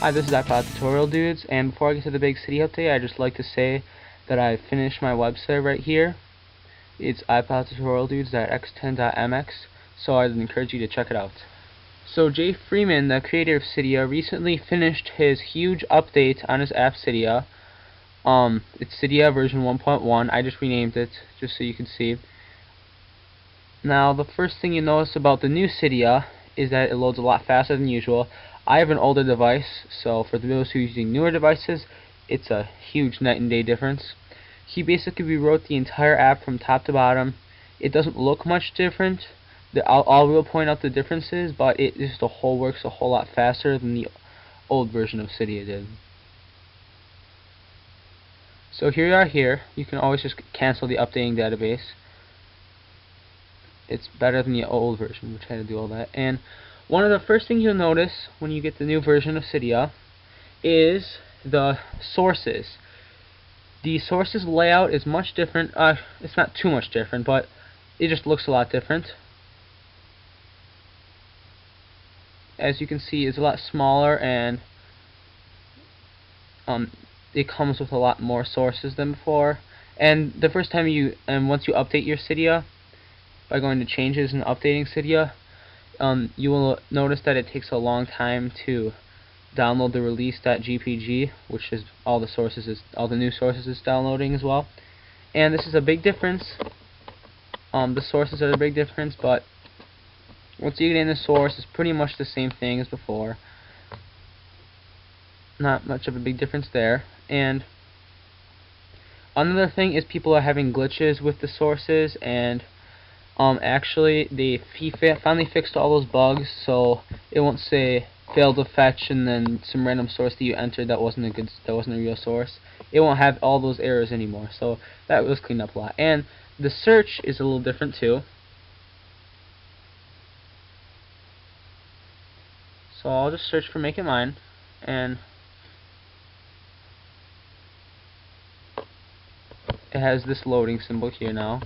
Hi, this is ipodtutorialdudes, and before I get to the big Cydia update, I'd just like to say that I finished my website right here. It's ipodtutorialdudes.x10.mx, so I'd encourage you to check it out. So Jay Freeman, the creator of Cydia, recently finished his huge update on his app Cydia. It's Cydia version 1.1. I just renamed it, just so you can see. Now, the first thing you notice about the new Cydia is that it loads a lot faster than usual. I have an older device, so for those who are using newer devices, it's a huge night and day difference. He basically rewrote the entire app from top to bottom. It doesn't look much different. I will point out the differences, but it just works a whole lot faster than the old version of Cydia did. So here you are here. You can always just cancel the updating database. It's better than the old version, which had to do all that. And one of the first things you'll notice when you get the new version of Cydia is the sources. The sources layout is much different. It's not too much different, but it just looks a lot different. As you can see, it's a lot smaller, and it comes with a lot more sources than before. And the first time once you update your Cydia, by going to changes and updating Cydia, you will notice that it takes a long time to download the release.jpg, which is all the new sources is downloading as well. And this is a big difference. The sources are the big difference, but once you get in the source, it's pretty much the same thing as before. Not much of a big difference there. And another thing is people are having glitches with the sources, and actually he finally fixed all those bugs, so it won't say failed to fetch and then some random source that you entered that wasn't a real source. It won't have all those errors anymore, so that was cleaned up a lot. And the search is a little different too. So I'll just search for Make It Mine, and it has this loading symbol here now.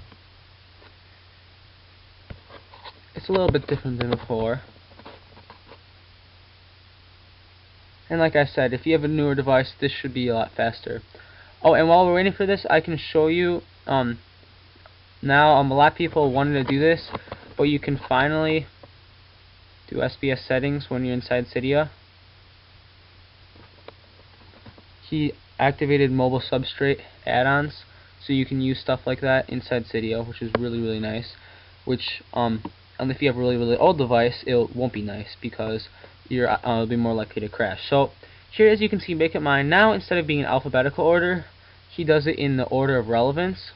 It's a little bit different than before. And like I said, if you have a newer device, this should be a lot faster. Oh, and while we're waiting for this, I can show you, now a lot of people wanted to do this, but you can finally do SBS settings when you're inside Cydia. He activated mobile substrate add-ons, so you can use stuff like that inside Cydia, which is really, really nice. Which, and if you have a really, really old device, it won't be nice because you'll be more likely to crash. So here, as you can see, Make It Mine now, instead of being in alphabetical order, he does it in the order of relevance.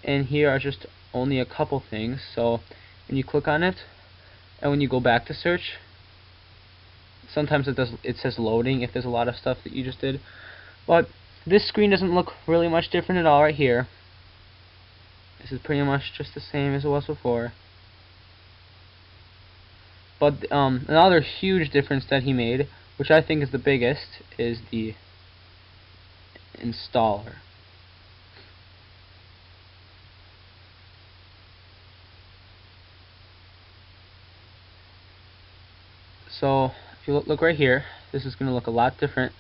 And here are just only a couple things. So when you click on it, and when you go back to search, sometimes it says loading if there's a lot of stuff that you just did. But this screen doesn't look really much different at all right here. This is pretty much just the same as it was before. But another huge difference that he made, which I think is the biggest, is the installer. So if you look right here, this is going to look a lot different.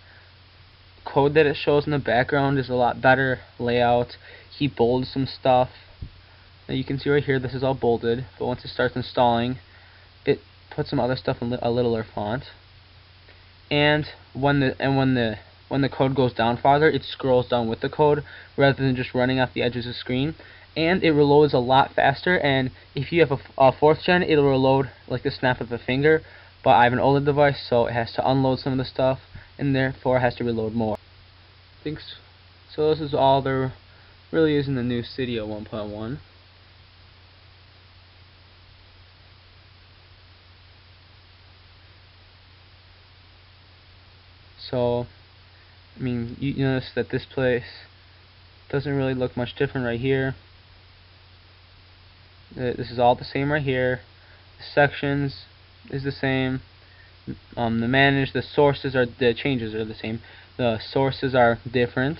Code that it shows in the background is a lot better layout. He bolded some stuff. Now you can see right here, this is all bolded, but once it starts installing, it puts some other stuff in a littler font. And when the code goes down farther, it scrolls down with the code rather than just running off the edges of the screen. And it reloads a lot faster. And if you have a 4th gen, it'll reload like the snap of a finger. But I have an older device, so it has to unload some of the stuff, and therefore has to reload more. So this is all there really is in the new Cydia 1.1. So, I mean, you notice that this place doesn't really look much different right here. This is all the same right here. The sections is the same. The changes are the same. The sources are different,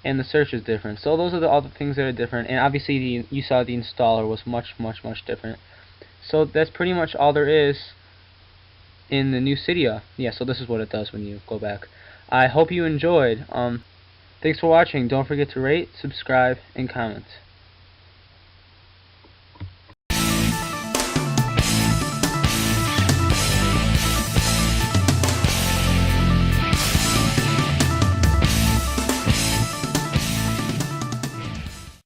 and the search is different. So those are all the things that are different. And obviously, you saw the installer was much, much, much different. So that's pretty much all there is in the new Cydia. Yeah, so this is what it does when you go back. I hope you enjoyed. Thanks for watching. Don't forget to rate, subscribe, and comment.